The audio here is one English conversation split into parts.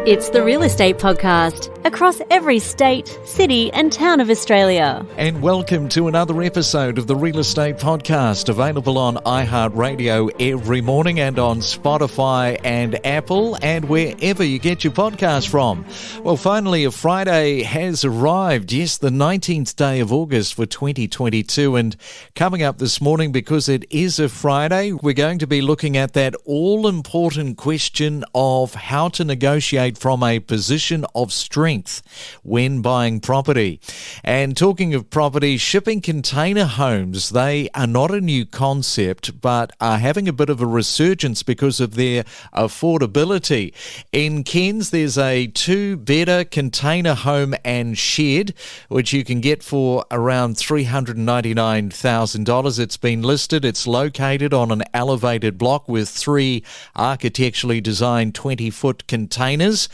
It's the Real Estate Podcast, across every state, city and town of Australia. And welcome to another episode of the Real Estate Podcast, available on iHeartRadio every morning and on Spotify and Apple and wherever you get your podcast from. Well, finally, a Friday has arrived. Yes, the 19th day of August for 2022. And coming up this morning, because it is a Friday, we're going to be looking at that all-important question of how to negotiate from a position of strength when buying property. And talking of property, shipping container homes, they are not a new concept, but are having a bit of a resurgence because of their affordability. In Cairns, there's a 2-bedder container home and shed, which you can get for around $399,000. It's been listed. It's located on an elevated block with 3 architecturally designed 20-foot containers.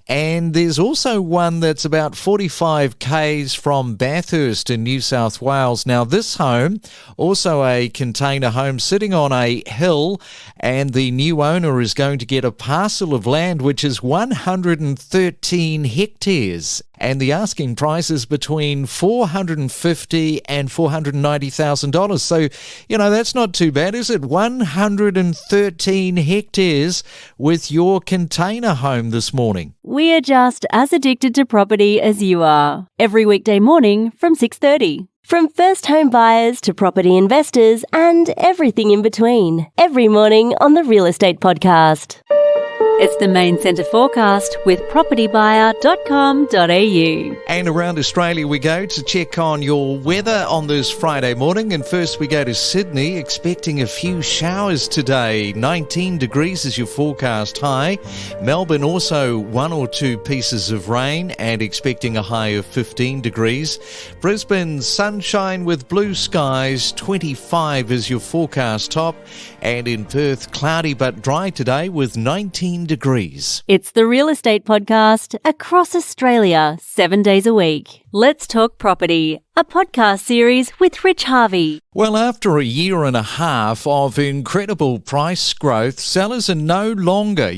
And there's also one that's about 45 k's from Bathurst in New South Wales. Now, this home, also a container home sitting on a hill, and the new owner is going to get a parcel of land which is 113 hectares. And the asking price is between $450,000 and $490,000. So, that's not too bad, is it? 113 hectares with your container home this morning. We are just as addicted to property as you are. Every weekday morning from 6:30. From first home buyers to property investors and everything in between. Every morning on the Real Estate Podcast. It's the main centre forecast with propertybuyer.com.au. And around Australia we go to check on your weather on this Friday morning. And first we go to Sydney, expecting a few showers today. 19 degrees is your forecast high. Melbourne also 1 or 2 pieces of rain and expecting a high of 15 degrees. Brisbane, sunshine with blue skies, 25 is your forecast top. And in Perth, cloudy but dry today with 19 degrees. It's the Real Estate Podcast, across Australia, 7 days a week. Let's Talk Property, a podcast series with Rich Harvey. Well, after a year and a half of incredible price growth, sellers are no longer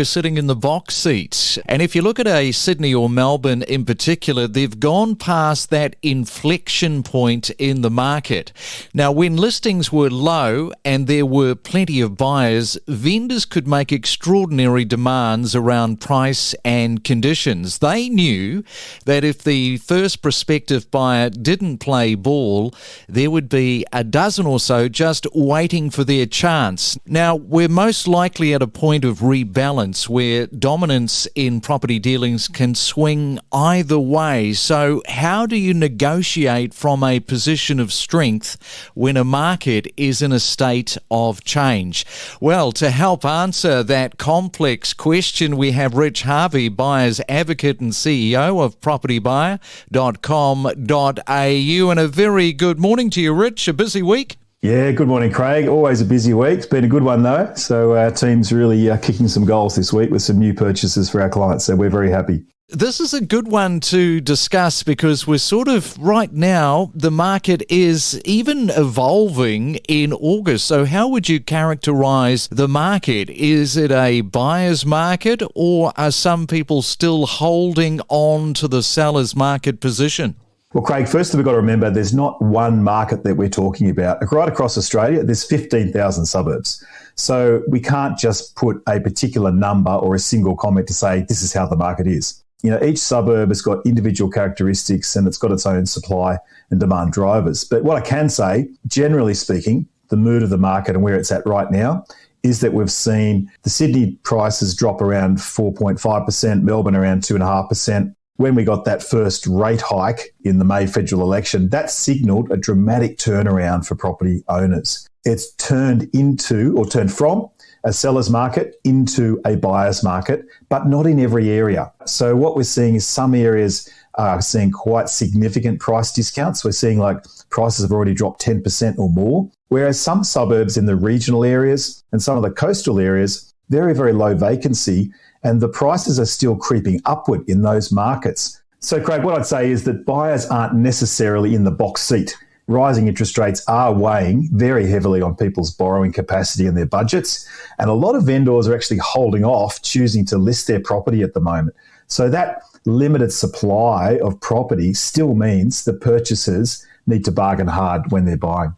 sitting in the box seats. And if you look at a Sydney or Melbourne in particular, they've gone past that inflection point in the market. Now, when listings were low and there were plenty of buyers, vendors could make extraordinary demands around price and conditions. They knew that if the first prospective buyer didn't play ball, there would be a dozen or so just waiting for their chance. Now, we're most likely at a point of rebalance where dominance in property dealings can swing either way. So how do you negotiate from a position of strength when a market is in a state of change? Well, to help answer that complex question, we have Rich Harvey, buyer's advocate and CEO of propertybuyer.com.au. And a very good morning to you, Rich. A busy week? Yeah, good morning, Craig. Always a busy week. It's been a good one, though. So our team's really kicking some goals this week with some new purchases for our clients. So we're very happy. This is a good one to discuss because we're sort of right now, the market is even evolving in August. So how would you characterise the market? Is it a buyer's market, or are some people still holding on to the seller's market position? Well, Craig, first we've got to remember there's not one market that we're talking about. Right across Australia, there's 15,000 suburbs. So we can't just put a particular number or a single comment to say this is how the market is. Each suburb has got individual characteristics and it's got its own supply and demand drivers. But what I can say, generally speaking, the mood of the market and where it's at right now is that we've seen the Sydney prices drop around 4.5%, Melbourne around 2.5%. When we got that first rate hike in the May federal election, that signalled a dramatic turnaround for property owners. It's turned from a seller's market into a buyer's market, but not in every area. So what we're seeing is some areas are seeing quite significant price discounts. We're seeing like prices have already dropped 10% or more, whereas some suburbs in the regional areas and some of the coastal areas, very, very low vacancy, and the prices are still creeping upward in those markets. So, Craig, what I'd say is that buyers aren't necessarily in the box seat. rising interest rates are weighing very heavily on people's borrowing capacity and their budgets. And a lot of vendors are actually holding off choosing to list their property at the moment. So that limited supply of property still means that purchasers need to bargain hard when they're buying.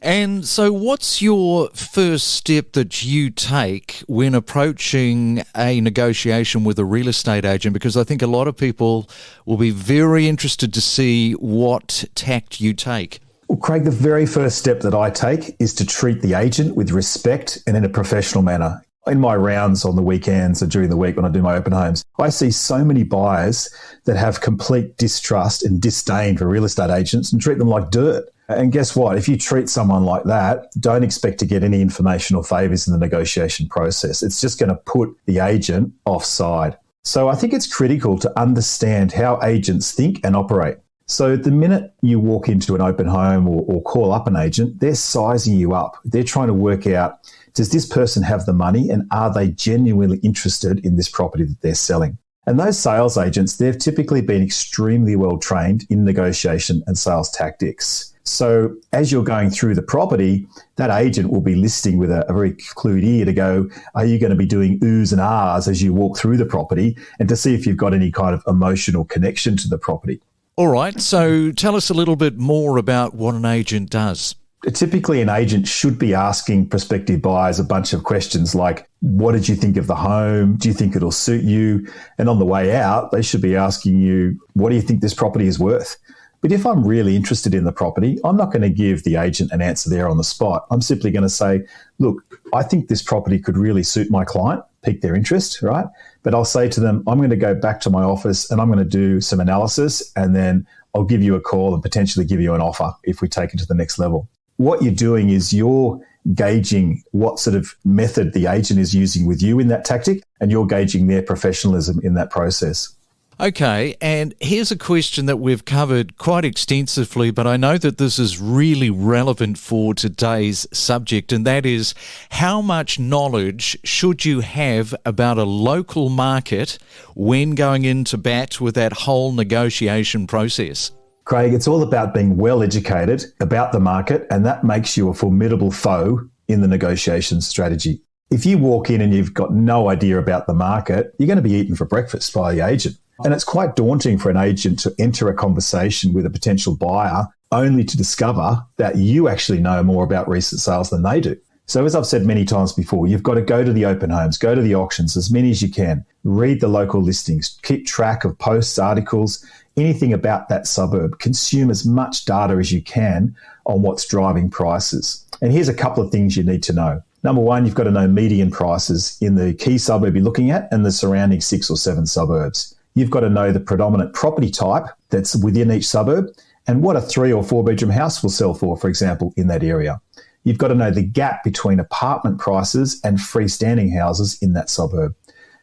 And so what's your first step that you take when approaching a negotiation with a real estate agent? Because I think a lot of people will be very interested to see what tact you take. Well, Craig, the very first step that I take is to treat the agent with respect and in a professional manner. In my rounds on the weekends and during the week when I do my open homes, I see so many buyers that have complete distrust and disdain for real estate agents and treat them like dirt. And guess what? If you treat someone like that, don't expect to get any information or favours in the negotiation process. It's just going to put the agent offside. So I think it's critical to understand how agents think and operate. So the minute you walk into an open home or call up an agent, they're sizing you up. They're trying to work out, does this person have the money and are they genuinely interested in this property that they're selling? And those sales agents, they've typically been extremely well trained in negotiation and sales tactics. So as you're going through the property, that agent will be listening with a very clued ear to go, are you going to be doing oohs and ahs as you walk through the property, and to see if you've got any kind of emotional connection to the property. All right, so tell us a little bit more about what an agent does. Typically, an agent should be asking prospective buyers a bunch of questions like, what did you think of the home? Do you think it'll suit you? And on the way out, they should be asking you, what do you think this property is worth? But if I'm really interested in the property, I'm not going to give the agent an answer there on the spot. I'm simply going to say, look, I think this property could really suit my client, pique their interest, right? But I'll say to them, I'm going to go back to my office and I'm going to do some analysis, and then I'll give you a call and potentially give you an offer if we take it to the next level. What you're doing is you're gauging what sort of method the agent is using with you in that tactic, and you're gauging their professionalism in that process. Okay, and here's a question that we've covered quite extensively, but I know that this is really relevant for today's subject, and that is, how much knowledge should you have about a local market when going into bat with that whole negotiation process? Craig, it's all about being well educated about the market, and that makes you a formidable foe in the negotiation strategy. If you walk in and you've got no idea about the market, you're going to be eaten for breakfast by the agent. And it's quite daunting for an agent to enter a conversation with a potential buyer only to discover that you actually know more about recent sales than they do. So as I've said many times before, you've got to go to the open homes, go to the auctions, as many as you can, read the local listings, keep track of posts, articles, anything about that suburb, consume as much data as you can on what's driving prices. And here's a couple of things you need to know. Number one, you've got to know median prices in the key suburb you're looking at and the surrounding 6 or 7 suburbs. You've got to know the predominant property type that's within each suburb and what a 3 or 4 bedroom house will sell for example, in that area. You've got to know the gap between apartment prices and freestanding houses in that suburb.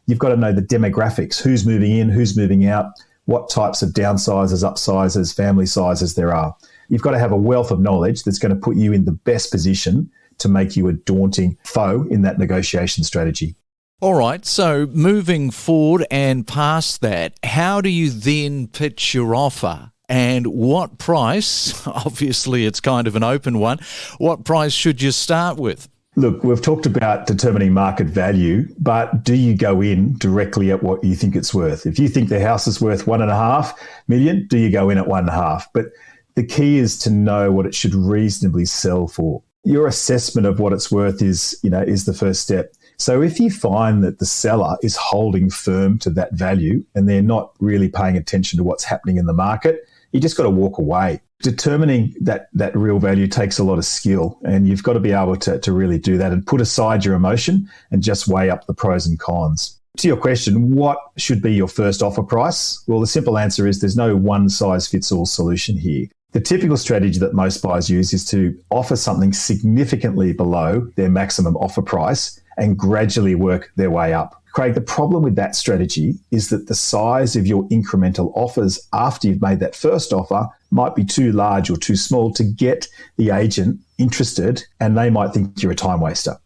You've got to know the demographics, who's moving in, who's moving out, what types of downsizes, upsizes, family sizes there are. You've got to have a wealth of knowledge that's going to put you in the best position to make you a daunting foe in that negotiation strategy. All right, so moving forward and past that, how do you then pitch your offer? And what price, obviously it's kind of an open one, what price should you start with? Look, we've talked about determining market value, but do you go in directly at what you think it's worth? If you think the house is worth $1.5 million, do you go in at 1.5? But the key is to know what it should reasonably sell for. Your assessment of what it's worth is the first step. So if you find that the seller is holding firm to that value and they're not really paying attention to what's happening in the market, you just got to walk away. Determining that real value takes a lot of skill, and you've got to be able to really do that and put aside your emotion and just weigh up the pros and cons. To your question, what should be your first offer price? Well, the simple answer is there's no one-size-fits-all solution here. The typical strategy that most buyers use is to offer something significantly below their maximum offer price and gradually work their way up. Craig, the problem with that strategy is that the size of your incremental offers after you've made that first offer might be too large or too small to get the agent interested, and they might think you're a time waster.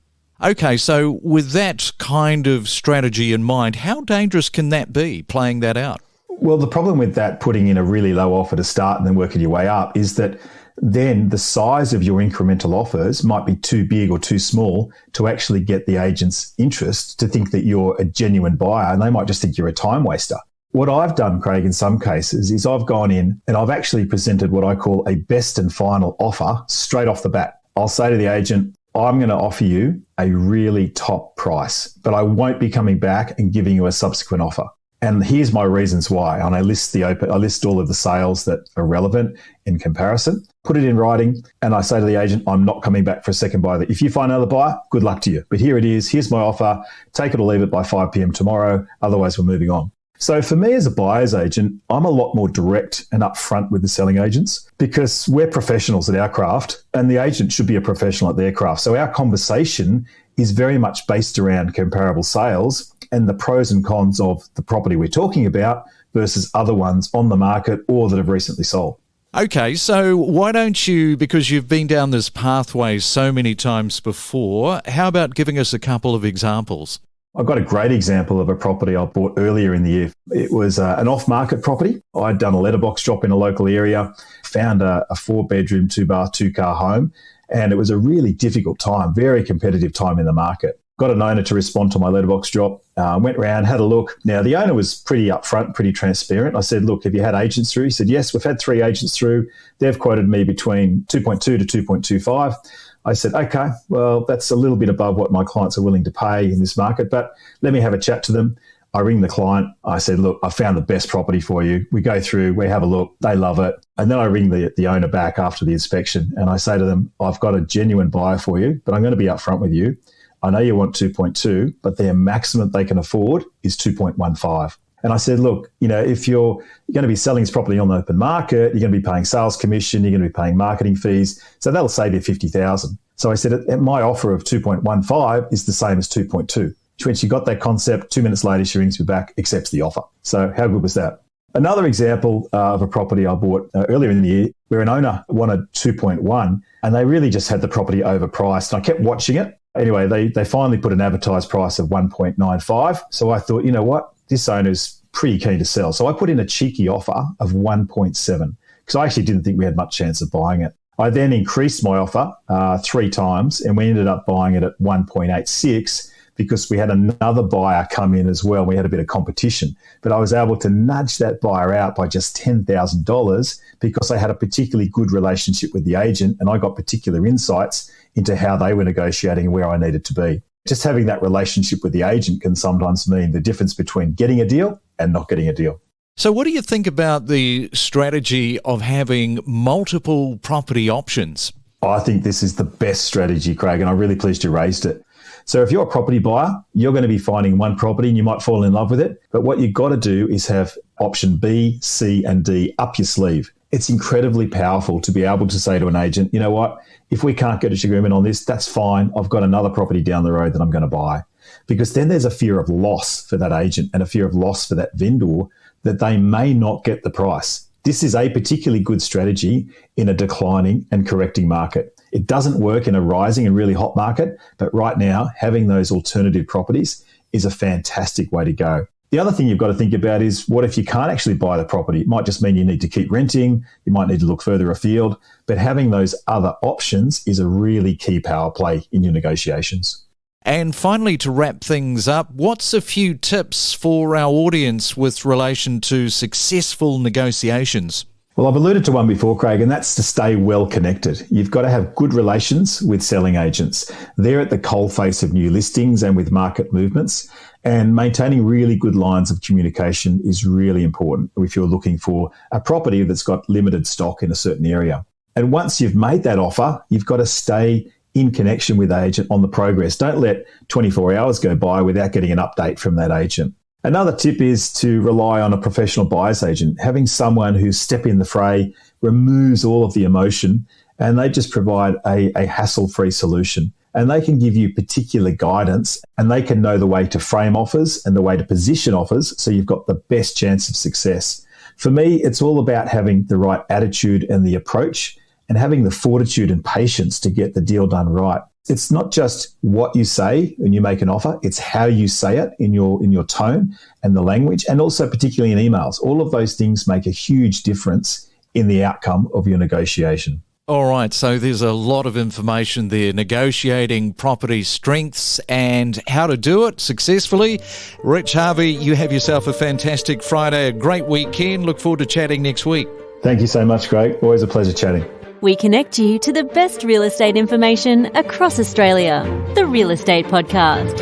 Okay, so with that kind of strategy in mind, how dangerous can that be, playing that out? Well, the problem with that, putting in a really low offer to start and then working your way up, is that then the size of your incremental offers might be too big or too small to actually get the agent's interest to think that you're a genuine buyer, and they might just think you're a time waster. What I've done, Craig, in some cases is I've gone in and I've actually presented what I call a best and final offer straight off the bat. I'll say to the agent, I'm going to offer you a really top price, but I won't be coming back and giving you a subsequent offer. And here's my reasons why. And I list all of the sales that are relevant in comparison, put it in writing, and I say to the agent, I'm not coming back for a second buyer. If you find another buyer, good luck to you. But here it is. Here's my offer. Take it or leave it by 5 p.m. tomorrow. Otherwise, we're moving on. So for me as a buyer's agent, I'm a lot more direct and upfront with the selling agents because we're professionals at our craft and the agent should be a professional at their craft. So our conversation is very much based around comparable sales and the pros and cons of the property we're talking about versus other ones on the market or that have recently sold. Okay, so why don't you, because you've been down this pathway so many times before, how about giving us a couple of examples? I've got a great example of a property I bought earlier in the year. It was an off-market property. I'd done a letterbox drop in a local area, found a 4-bedroom, 2-bath, 2-car home, and it was a really difficult time, very competitive time in the market. Got an owner to respond to my letterbox drop, went around, had a look. Now, the owner was pretty upfront, pretty transparent. I said, look, have you had agents through? He said, yes, we've had 3 agents through. They've quoted me between 2.2 to 2.25. I said, okay, well, that's a little bit above what my clients are willing to pay in this market, but let me have a chat to them. I ring the client. I said, look, I found the best property for you. We go through, we have a look, they love it. And then I ring the owner back after the inspection and I say to them, I've got a genuine buyer for you, but I'm going to be upfront with you. I know you want 2.2, but their maximum they can afford is 2.15. And I said, look, if you're going to be selling this property on the open market, you're going to be paying sales commission, you're going to be paying marketing fees. So that'll save you $50,000. So I said, my offer of 2.15 is the same as 2.2. When she got that concept, 2 minutes later, she rings me back, accepts the offer. So how good was that? Another example of a property I bought earlier in the year where an owner wanted 2.1 and they really just had the property overpriced. And I kept watching it. Anyway, they finally put an advertised price of 1.95. So I thought, you know what? This owner's pretty keen to sell. So I put in a cheeky offer of 1.7 because I actually didn't think we had much chance of buying it. I then increased my offer 3 times and we ended up buying it at 1.86 because we had another buyer come in as well. We had a bit of competition, but I was able to nudge that buyer out by just $10,000 because I had a particularly good relationship with the agent and I got particular insights into how they were negotiating and where I needed to be. Just having that relationship with the agent can sometimes mean the difference between getting a deal and not getting a deal. So what do you think about the strategy of having multiple property options? I think this is the best strategy, Craig, and I'm really pleased you raised it. So if you're a property buyer, you're going to be finding one property and you might fall in love with it. But what you've got to do is have option B, C, and D up your sleeve. It's incredibly powerful to be able to say to an agent, you know what, if we can't get a agreement on this, that's fine. I've got another property down the road that I'm going to buy. Because then there's a fear of loss for that agent and a fear of loss for that vendor that they may not get the price. This is a particularly good strategy in a declining and correcting market. It doesn't work in a rising and really hot market, but right now, having those alternative properties is a fantastic way to go. The other thing you've got to think about is what if you can't actually buy the property? It might just mean you need to keep renting. You might need to look further afield, but having those other options is a really key power play in your negotiations. And finally, to wrap things up, what's a few tips for our audience with relation to successful negotiations? Well, I've alluded to one before, Craig, and that's to stay well connected. You've got to have good relations with selling agents. They're at the coalface of new listings and with market movements, and maintaining really good lines of communication is really important if you're looking for a property that's got limited stock in a certain area. And once you've made that offer, you've got to stay in connection with the agent on the progress. Don't let 24 hours go by without getting an update from that agent. Another tip is to rely on a professional buyer's agent. Having someone who step in the fray, removes all of the emotion, and they just provide a hassle-free solution. And they can give you particular guidance and they can know the way to frame offers and the way to position offers so you've got the best chance of success. For me, it's all about having the right attitude and the approach and having the fortitude and patience to get the deal done right. It's not just what you say when you make an offer, it's how you say it in your tone and the language, and also particularly in emails. All of those things make a huge difference in the outcome of your negotiation. All right, so there's a lot of information there, negotiating property strengths and how to do it successfully. Rich Harvey, you have yourself a fantastic Friday, a great weekend. Look forward to chatting next week. Thank you so much, Craig. Always a pleasure chatting. We connect you to the best real estate information across Australia. The Real Estate Podcast.